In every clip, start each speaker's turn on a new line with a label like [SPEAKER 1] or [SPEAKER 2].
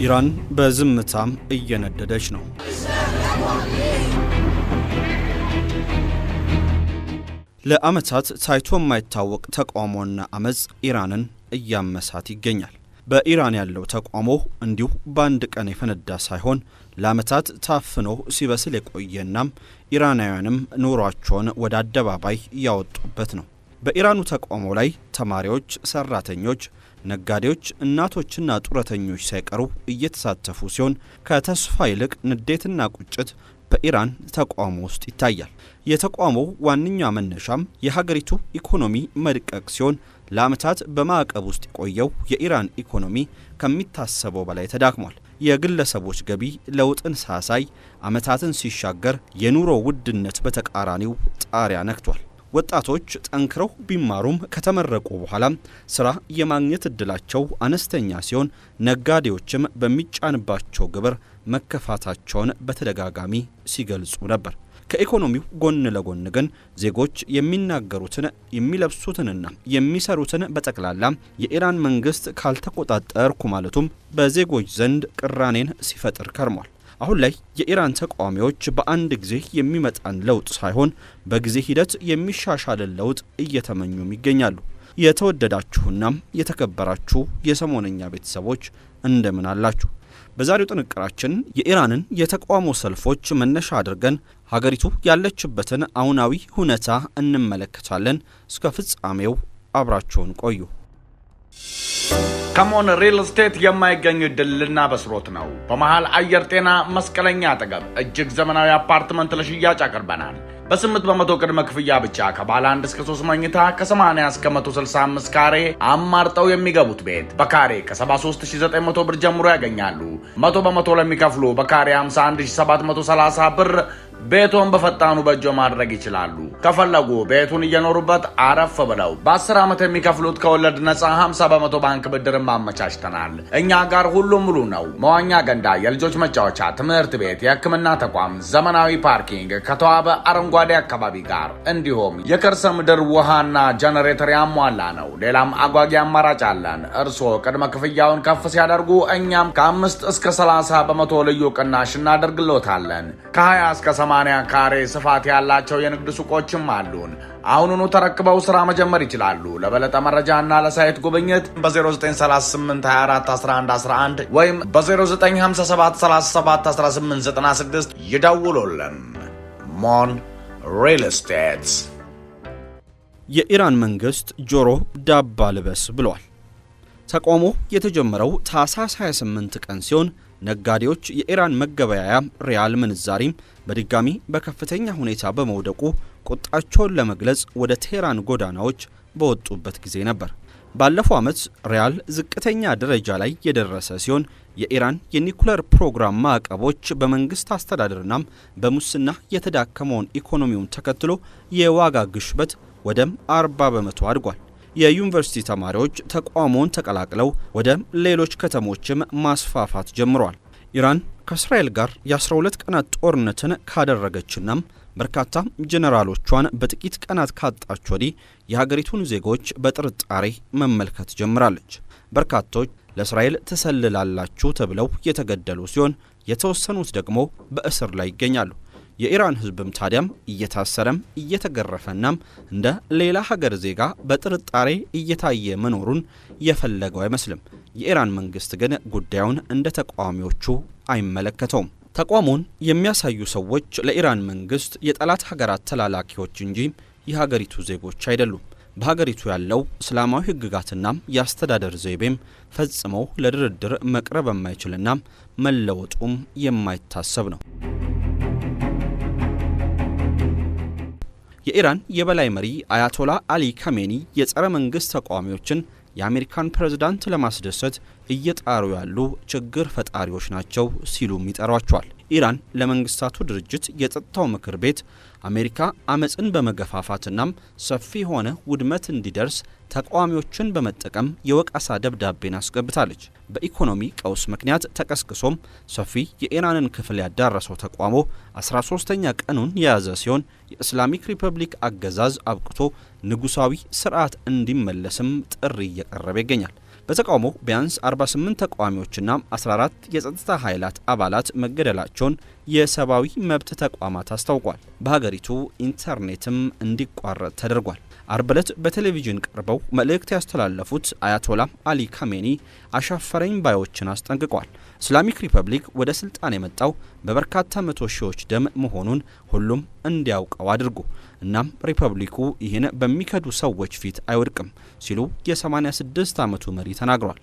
[SPEAKER 1] ኢራን በዝምታም እየነደደች ነው። ለዓመታት ታይቶ የማይታወቅ ተቃውሞና አመጽ ኢራንን እያመሳት ይገኛል። በኢራን ያለው ተቃውሞ እንዲሁ በአንድ ቀን የፈነዳ ሳይሆን ለዓመታት ታፍኖ ሲበስል የቆየናም ኢራናውያንም ኑሯቸውን ወደ አደባባይ ያወጡበት ነው። በኢራኑ ተቃውሞ ላይ ተማሪዎች፣ ሰራተኞች፣ ነጋዴዎች፣ እናቶችና ጡረተኞች ሳይቀሩ እየተሳተፉ ሲሆን ከተስፋ ይልቅ ንዴትና ቁጭት በኢራን ተቃውሞ ውስጥ ይታያል። የተቃውሞው ዋነኛ መነሻም የሀገሪቱ ኢኮኖሚ መድቀቅ ሲሆን ለዓመታት በማዕቀብ ውስጥ የቆየው የኢራን ኢኮኖሚ ከሚታሰበው በላይ ተዳክሟል። የግለሰቦች ገቢ ለውጥን ሳያሳይ ዓመታትን ሲሻገር የኑሮ ውድነት በተቃራኒው ጣሪያ ነክቷል። ወጣቶች ጠንክረው ቢማሩም ከተመረቁ በኋላም ስራ የማግኘት እድላቸው አነስተኛ ሲሆን ነጋዴዎችም በሚጫንባቸው ግብር መከፋታቸውን በተደጋጋሚ ሲገልጹ ነበር። ከኢኮኖሚው ጎን ለጎን ግን ዜጎች የሚናገሩትን የሚለብሱትንና የሚሰሩትን በጠቅላላ የኢራን መንግስት ካልተቆጣጠርኩ ማለቱም በዜጎች ዘንድ ቅራኔን ሲፈጥር ከርሟል። አሁን ላይ የኢራን ተቃዋሚዎች በአንድ ጊዜ የሚመጣን ለውጥ ሳይሆን በጊዜ ሂደት የሚሻሻልን ለውጥ እየተመኙም ይገኛሉ። የተወደዳችሁና የተከበራችሁ የሰሞነኛ ቤተሰቦች እንደምን አላችሁ? በዛሬው ጥንቅራችን የኢራንን የተቃውሞ ሰልፎች መነሻ አድርገን ሀገሪቱ ያለችበትን አሁናዊ ሁኔታ እንመለከታለን። እስከ ፍጻሜው አብራችሁን ቆዩ።
[SPEAKER 2] ከሞን ሪል ስቴት የማይገኝ ድልና በስሮት ነው። በመሃል አየር ጤና መስቀለኛ አጠገብ እጅግ ዘመናዊ አፓርትመንት ለሽያጭ አቅርበናል። በ8 በመቶ ቅድመ ክፍያ ብቻ ከባለ 1 እስከ 3 መኝታ ከ80 እስከ 165 ካሬ አማርጠው የሚገቡት ቤት በካሬ ከ73900 ብር ጀምሮ ያገኛሉ። 100 በመቶ ለሚከፍሉ በካሬ 51730 ብር ቤቶን በፈጣኑ በእጆ ማድረግ ይችላሉ። ከፈለጉ ቤቱን እየኖሩበት አረፍ ብለው በ10 ዓመት የሚከፍሉት ከወለድ ነፃ 50 በመቶ ባንክ ብድርን ማመቻችተናል። እኛ ጋር ሁሉም ሙሉ ነው። መዋኛ ገንዳ፣ የልጆች መጫወቻ፣ ትምህርት ቤት፣ የሕክምና ተቋም፣ ዘመናዊ ፓርኪንግ ከተዋበ አረንጓዴ አካባቢ ጋር እንዲሁም የከርሰ ምድር ውሃና ጀነሬተር ያሟላ ነው። ሌላም አጓጊ አማራጭ አለን። እርስዎ ቅድመ ክፍያውን ከፍ ሲያደርጉ እኛም ከ5 እስከ 30 በመቶ ልዩ ቅናሽ እናደርግሎታለን። ከ20 እስከ 80 ካሬ ስፋት ያላቸው የንግድ ሱቆችም አሉን። አሁኑኑ ተረክበው ስራ መጀመር ይችላሉ። ለበለጠ መረጃና ለሳይት ጉብኝት በ0938 24 11 11 ወይም በ0957 37 1896 ይደውሉልን። ሞን ሪል ስቴት።
[SPEAKER 1] የኢራን መንግስት ጆሮ ዳባ ልበስ ብሏል። ተቃውሞ የተጀመረው ታህሳስ 28 ቀን ሲሆን ነጋዴዎች የኢራን መገበያያ ሪያል ምንዛሪም በድጋሚ በከፍተኛ ሁኔታ በመውደቁ ቁጣቸውን ለመግለጽ ወደ ቴህራን ጎዳናዎች በወጡበት ጊዜ ነበር። ባለፈው ዓመት ሪያል ዝቅተኛ ደረጃ ላይ የደረሰ ሲሆን የኢራን የኒኩለር ፕሮግራም ማዕቀቦች በመንግስት አስተዳደርናም በሙስና የተዳከመውን ኢኮኖሚውን ተከትሎ የዋጋ ግሽበት ወደ 40 በመቶ አድጓል። የዩኒቨርሲቲ ተማሪዎች ተቃውሞውን ተቀላቅለው ወደ ሌሎች ከተሞችም ማስፋፋት ጀምረዋል። ኢራን ከእስራኤል ጋር የ12 ቀናት ጦርነትን ካደረገችናም በርካታ ጄኔራሎቿን በጥቂት ቀናት ካጣች ወዲህ የሀገሪቱን ዜጎች በጥርጣሬ መመልከት ጀምራለች። በርካቶች ለእስራኤል ትሰልላላችሁ ተብለው የተገደሉ ሲሆን የተወሰኑት ደግሞ በእስር ላይ ይገኛሉ። የኢራን ሕዝብም ታዲያም እየታሰረም እየተገረፈናም እንደ ሌላ ሀገር ዜጋ በጥርጣሬ እየታየ መኖሩን የፈለገው አይመስልም። የኢራን መንግስት ግን ጉዳዩን እንደ ተቃዋሚዎቹ አይመለከተውም። ተቃውሞውን የሚያሳዩ ሰዎች ለኢራን መንግስት የጠላት ሀገራት ተላላኪዎች እንጂ የሀገሪቱ ዜጎች አይደሉም። በሀገሪቱ ያለው እስላማዊ ህግጋትና የአስተዳደር ዘይቤም ፈጽሞ ለድርድር መቅረብ የማይችልና መለወጡም የማይታሰብ ነው። የኢራን የበላይ መሪ አያቶላ አሊ ካሜኒ የጸረ መንግስት ተቃዋሚዎችን የአሜሪካን ፕሬዝዳንት ለማስደሰት እየጣሩ ያሉ ችግር ፈጣሪዎች ናቸው ሲሉም ይጠሯቸዋል። ኢራን ለመንግስታቱ ድርጅት የጸጥታው ምክር ቤት አሜሪካ አመጽን በመገፋፋትናም ሰፊ ሆነ ውድመት እንዲደርስ ተቃዋሚዎችን በመጠቀም የወቀሳ ደብዳቤን አስገብታለች። በኢኮኖሚ ቀውስ ምክንያት ተቀስቅሶም ሰፊ የኢራንን ክፍል ያዳረሰው ተቃውሞ 13ኛ ቀኑን የያዘ ሲሆን የእስላሚክ ሪፐብሊክ አገዛዝ አብቅቶ ንጉሳዊ ስርዓት እንዲመለስም ጥሪ እየቀረበ ይገኛል። በተቃውሞ ቢያንስ 48 ተቃዋሚዎችና 14 የጸጥታ ኃይላት አባላት መገደላቸውን የሰብአዊ መብት ተቋማት አስታውቋል። በሀገሪቱ ኢንተርኔትም እንዲቋረጥ ተደርጓል። አርብ ዕለት በቴሌቪዥን ቀርበው መልእክት ያስተላለፉት አያቶላ አሊ ካሜኒ አሻፈረኝ ባዮችን አስጠንቅቀዋል። እስላሚክ ሪፐብሊክ ወደ ስልጣን የመጣው በበርካታ መቶ ሺዎች ደም መሆኑን ሁሉም እንዲያውቀው አድርጉ፣ እናም ሪፐብሊኩ ይህን በሚከዱ ሰዎች ፊት አይወድቅም ሲሉ የ86 ዓመቱ መሪ ተናግሯል።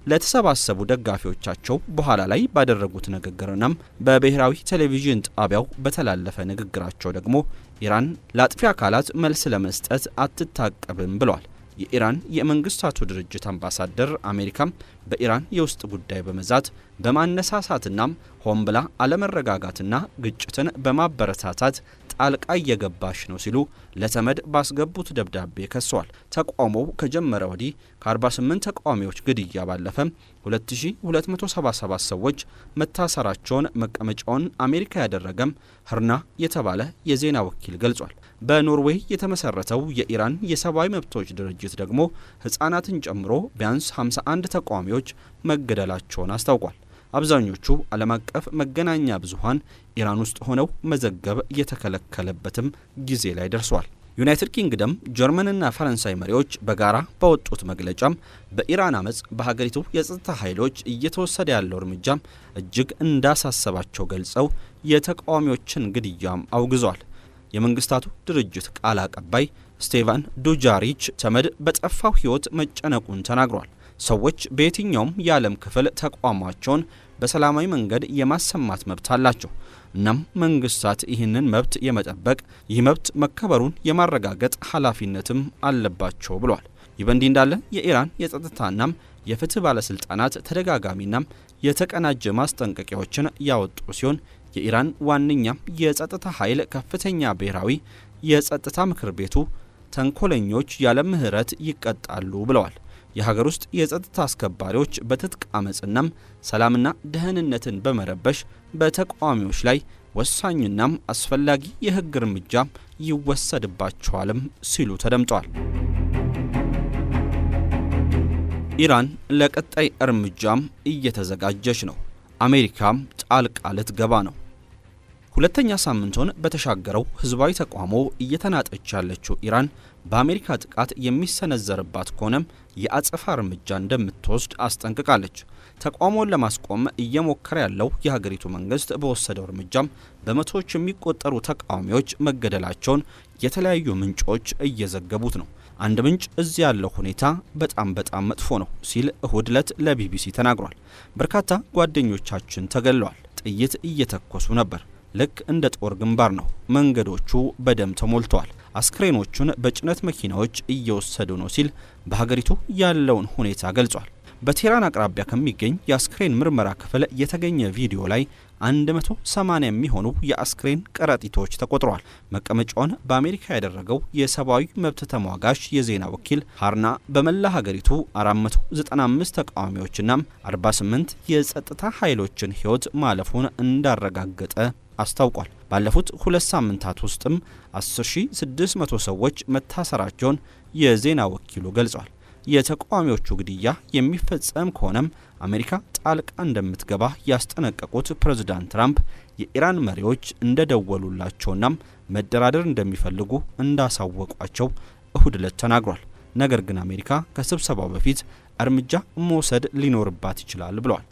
[SPEAKER 1] ለተሰባሰቡ ደጋፊዎቻቸው በኋላ ላይ ባደረጉት ንግግርና በብሔራዊ ቴሌቪዥን ጣቢያው በተላለፈ ንግግራቸው ደግሞ ኢራን ለአጥፊ አካላት መልስ ለመስጠት አትታቀብም ብለዋል። የኢራን የመንግስታቱ ድርጅት አምባሳደር አሜሪካም በኢራን የውስጥ ጉዳይ በመዛት በማነሳሳትና ሆን ብላ አለመረጋጋትና ግጭትን በማበረታታት ጣልቃ እየገባሽ ነው ሲሉ ለተመድ ባስገቡት ደብዳቤ ከሰዋል። ተቃውሞው ከጀመረ ወዲህ ከ48 ተቃዋሚዎች ግድያ ባለፈ 2277 ሰዎች መታሰራቸውን መቀመጫውን አሜሪካ ያደረገም ህርና የተባለ የዜና ወኪል ገልጿል። በኖርዌይ የተመሰረተው የኢራን የሰብአዊ መብቶች ድርጅት ደግሞ ህጻናትን ጨምሮ ቢያንስ 51 ተቃዋሚዎች መገደላቸውን አስታውቋል። አብዛኞቹ ዓለም አቀፍ መገናኛ ብዙሃን ኢራን ውስጥ ሆነው መዘገብ የተከለከለበትም ጊዜ ላይ ደርሷል። ዩናይትድ ኪንግደም፣ ጀርመንና ፈረንሳይ መሪዎች በጋራ ባወጡት መግለጫም በኢራን አመጽ በሀገሪቱ የጸጥታ ኃይሎች እየተወሰደ ያለው እርምጃም እጅግ እንዳሳሰባቸው ገልጸው የተቃዋሚዎችን ግድያም አውግዘዋል። የመንግስታቱ ድርጅት ቃል አቀባይ ስቴቫን ዱጃሪች ተመድ በጠፋው ህይወት መጨነቁን ተናግሯል። ሰዎች በየትኛውም የዓለም ክፍል ተቋማቸውን በሰላማዊ መንገድ የማሰማት መብት አላቸው። እናም መንግስታት ይህንን መብት የመጠበቅ ይህ መብት መከበሩን የማረጋገጥ ኃላፊነትም አለባቸው ብሏል። ይህ በእንዲህ እንዳለ የኢራን የጸጥታናም የፍትህ ባለስልጣናት ተደጋጋሚናም የተቀናጀ ማስጠንቀቂያዎችን ያወጡ ሲሆን የኢራን ዋነኛም የጸጥታ ኃይል ከፍተኛ ብሔራዊ የጸጥታ ምክር ቤቱ ተንኮለኞች ያለ ምህረት ይቀጣሉ ብለዋል። የሀገር ውስጥ የጸጥታ አስከባሪዎች በትጥቅ አመጽናም ሰላምና ደህንነትን በመረበሽ በተቃዋሚዎች ላይ ወሳኝናም አስፈላጊ የህግ እርምጃ ይወሰድባቸዋልም ሲሉ ተደምጠዋል። ኢራን ለቀጣይ እርምጃም እየተዘጋጀች ነው። አሜሪካም ጣልቃ ልትገባ ነው። ሁለተኛ ሳምንቱን በተሻገረው ህዝባዊ ተቃውሞ እየተናጠች ያለችው ኢራን በአሜሪካ ጥቃት የሚሰነዘርባት ከሆነም የአጸፋ እርምጃ እንደምትወስድ አስጠንቅቃለች። ተቃውሞውን ለማስቆም እየሞከረ ያለው የሀገሪቱ መንግስት በወሰደው እርምጃም በመቶዎች የሚቆጠሩ ተቃዋሚዎች መገደላቸውን የተለያዩ ምንጮች እየዘገቡት ነው። አንድ ምንጭ እዚህ ያለው ሁኔታ በጣም መጥፎ ነው ሲል እሁድ ዕለት ለቢቢሲ ተናግሯል። በርካታ ጓደኞቻችን ተገለዋል። ጥይት እየተኮሱ ነበር። ልክ እንደ ጦር ግንባር ነው። መንገዶቹ በደም ተሞልተዋል። አስክሬኖቹን በጭነት መኪናዎች እየወሰዱ ነው ሲል በሀገሪቱ ያለውን ሁኔታ ገልጿል። በቴህራን አቅራቢያ ከሚገኝ የአስክሬን ምርመራ ክፍል የተገኘ ቪዲዮ ላይ 180 የሚሆኑ የአስክሬን ከረጢቶች ተቆጥረዋል። መቀመጫውን በአሜሪካ ያደረገው የሰብአዊ መብት ተሟጋች የዜና ወኪል ሃርና በመላ ሀገሪቱ 495 ተቃዋሚዎችና 48 የጸጥታ ኃይሎችን ህይወት ማለፉን እንዳረጋገጠ አስታውቋል። ባለፉት 2 ሳምንታት ውስጥም 10600 ሰዎች መታሰራቸውን የዜና ወኪሉ ገልጿል። የተቃዋሚዎቹ ግድያ የሚፈጸም ከሆነም አሜሪካ ጣልቃ እንደምትገባ ያስጠነቀቁት ፕሬዝዳንት ትራምፕ የኢራን መሪዎች እንደደወሉላቸውና መደራደር እንደሚፈልጉ እንዳሳወቋቸው እሁድ ዕለት ተናግሯል። ነገር ግን አሜሪካ ከስብሰባው በፊት እርምጃ መውሰድ ሊኖርባት ይችላል ብለዋል።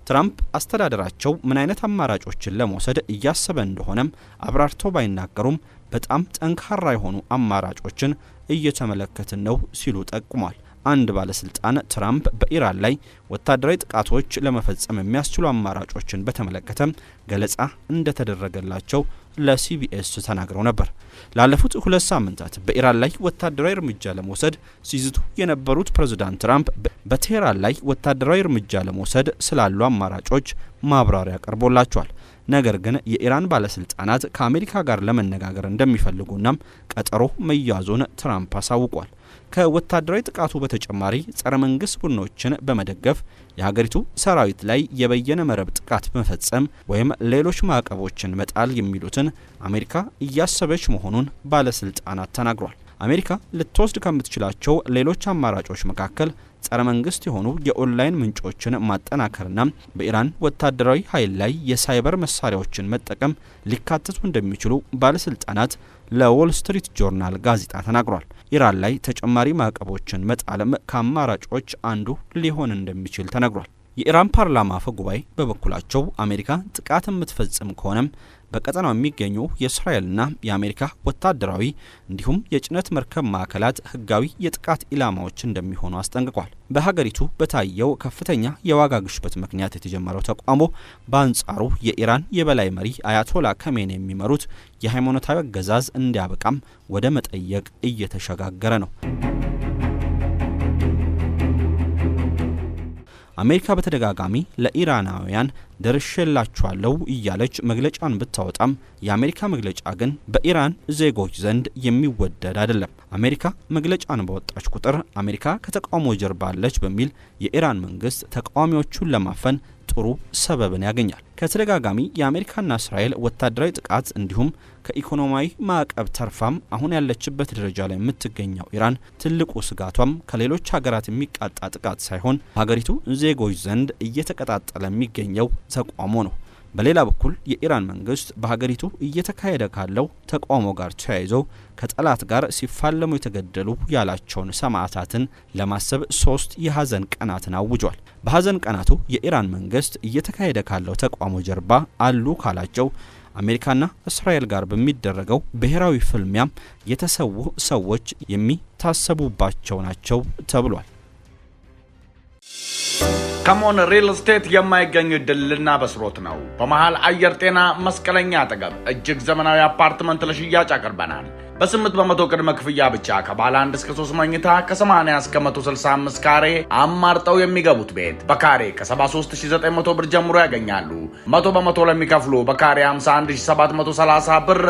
[SPEAKER 1] ትራምፕ አስተዳደራቸው ምን አይነት አማራጮችን ለመውሰድ እያሰበ እንደሆነም አብራርተው ባይናገሩም በጣም ጠንካራ የሆኑ አማራጮችን እየተመለከትን ነው ሲሉ ጠቁሟል። አንድ ባለስልጣን ትራምፕ በኢራን ላይ ወታደራዊ ጥቃቶች ለመፈጸም የሚያስችሉ አማራጮችን በተመለከተ ገለጻ እንደተደረገላቸው ለሲቢኤስ ተናግረው ነበር። ላለፉት 2 ሳምንታት በኢራን ላይ ወታደራዊ እርምጃ ለመውሰድ ሲዝቱ የነበሩት ፕሬዝዳንት ትራምፕ በቴህራን ላይ ወታደራዊ እርምጃ ለመውሰድ ስላሉ አማራጮች ማብራሪያ ቀርቦላቸዋል። ነገር ግን የኢራን ባለስልጣናት ከአሜሪካ ጋር ለመነጋገር እንደሚፈልጉና ቀጠሮ መያዙን ትራምፕ አሳውቋል። ከወታደራዊ ጥቃቱ በተጨማሪ ጸረ መንግስት ቡድኖችን በመደገፍ የሀገሪቱ ሰራዊት ላይ የበየነ መረብ ጥቃት መፈጸም ወይም ሌሎች ማዕቀቦችን መጣል የሚሉትን አሜሪካ እያሰበች መሆኑን ባለስልጣናት ተናግሯል። አሜሪካ ልትወስድ ከምትችላቸው ሌሎች አማራጮች መካከል ጸረ መንግስት የሆኑ የኦንላይን ምንጮችን ማጠናከርና በኢራን ወታደራዊ ኃይል ላይ የሳይበር መሳሪያዎችን መጠቀም ሊካተቱ እንደሚችሉ ባለስልጣናት ለዎል ስትሪት ጆርናል ጋዜጣ ተናግሯል። ኢራን ላይ ተጨማሪ ማዕቀቦችን መጣልም ከአማራጮች አንዱ ሊሆን እንደሚችል ተነግሯል። የኢራን ፓርላማ አፈ ጉባኤ በበኩላቸው አሜሪካ ጥቃት የምትፈጽም ከሆነም በቀጠናው የሚገኙ የእስራኤልና የአሜሪካ ወታደራዊ እንዲሁም የጭነት መርከብ ማዕከላት ህጋዊ የጥቃት ኢላማዎች እንደሚሆኑ አስጠንቅቋል። በሀገሪቱ በታየው ከፍተኛ የዋጋ ግሽበት ምክንያት የተጀመረው ተቃውሞ በአንጻሩ የኢራን የበላይ መሪ አያቶላ ከሜኒ የሚመሩት የሃይማኖታዊ አገዛዝ እንዲያበቃም ወደ መጠየቅ እየተሸጋገረ ነው። አሜሪካ በተደጋጋሚ ለኢራናውያን ደርሼላቸዋለሁ እያለች መግለጫን ብታወጣም የአሜሪካ መግለጫ ግን በኢራን ዜጎች ዘንድ የሚወደድ አይደለም። አሜሪካ መግለጫን በወጣች ቁጥር አሜሪካ ከተቃውሞ ጀርባ አለች በሚል የኢራን መንግስት ተቃዋሚዎቹን ለማፈን ጥሩ ሰበብን ያገኛል። ከተደጋጋሚ የአሜሪካና እስራኤል ወታደራዊ ጥቃት እንዲሁም ከኢኮኖሚያዊ ማዕቀብ ተርፋም አሁን ያለችበት ደረጃ ላይ የምትገኘው ኢራን ትልቁ ስጋቷም ከሌሎች ሀገራት የሚቃጣ ጥቃት ሳይሆን ሀገሪቱ ዜጎች ዘንድ እየተቀጣጠለ የሚገኘው ተቃውሞ ነው። በሌላ በኩል የኢራን መንግስት በሀገሪቱ እየተካሄደ ካለው ተቃውሞ ጋር ተያይዞ ከጠላት ጋር ሲፋለሙ የተገደሉ ያላቸውን ሰማዕታትን ለማሰብ 3 የሀዘን ቀናትን አውጇል። በሀዘን ቀናቱ የኢራን መንግስት እየተካሄደ ካለው ተቃውሞ ጀርባ አሉ ካላቸው አሜሪካና እስራኤል ጋር በሚደረገው ብሔራዊ ፍልሚያም የተሰዉ ሰዎች የሚታሰቡባቸው ናቸው ተብሏል።
[SPEAKER 2] ከሞን ሪል ስቴት የማይገኝ እድልና በስሮት ነው። በመሃል አየር ጤና መስቀለኛ አጠገብ እጅግ ዘመናዊ አፓርትመንት ለሽያጭ አቅርበናል። በ8% ቅድመ ክፍያ ብቻ ከባለ 1 እስከ 3 መኝታ ከ80 እስከ 165 ካሬ አማርጠው የሚገቡት ቤት በካሬ ከ73900 ብር ጀምሮ ያገኛሉ። 100% ለሚከፍሉ በካሬ 51730 ብር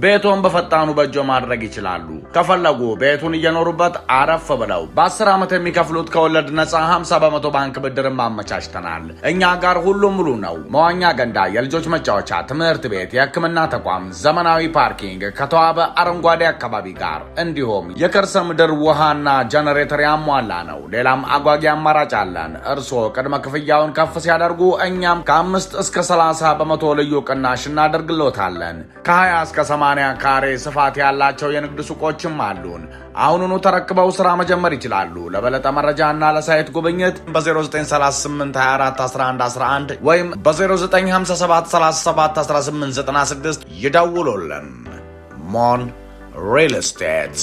[SPEAKER 2] ቤቶን በፈጣኑ በእጆ ማድረግ ይችላሉ። ከፈለጉ ቤቱን እየኖሩበት አረፍ ብለው በ10 ዓመት የሚከፍሉት ከወለድ ነፃ 50% ባንክ ብድርን ማመቻችተናል። እኛ ጋር ሁሉም ሙሉ ነው። መዋኛ ገንዳ፣ የልጆች መጫወቻ፣ ትምህርት ቤት፣ የሕክምና ተቋም፣ ዘመናዊ ፓርኪንግ ከተዋበ አረንጓዴ አካባቢ ጋር እንዲሁም የከርሰ ምድር ውሃና ጀነሬተር ያሟላ ነው። ሌላም አጓጊ አማራጭ አለን። እርስዎ ቅድመ ክፍያውን ከፍ ሲያደርጉ እኛም ከ5 እስከ 30% ልዩ ቅናሽ እናደርግሎታለን። ከ20 እስከ 80 ካሬ ስፋት ያላቸው የንግድ ሱቆችም አሉን። አሁኑኑ ተረክበው ስራ መጀመር ይችላሉ። ለበለጠ መረጃና ለሳይት ጉብኝት በ0938 24 11 11 ወይም በ0957 37 18 96 ይደውሉልን። ሞን ሪል ስቴት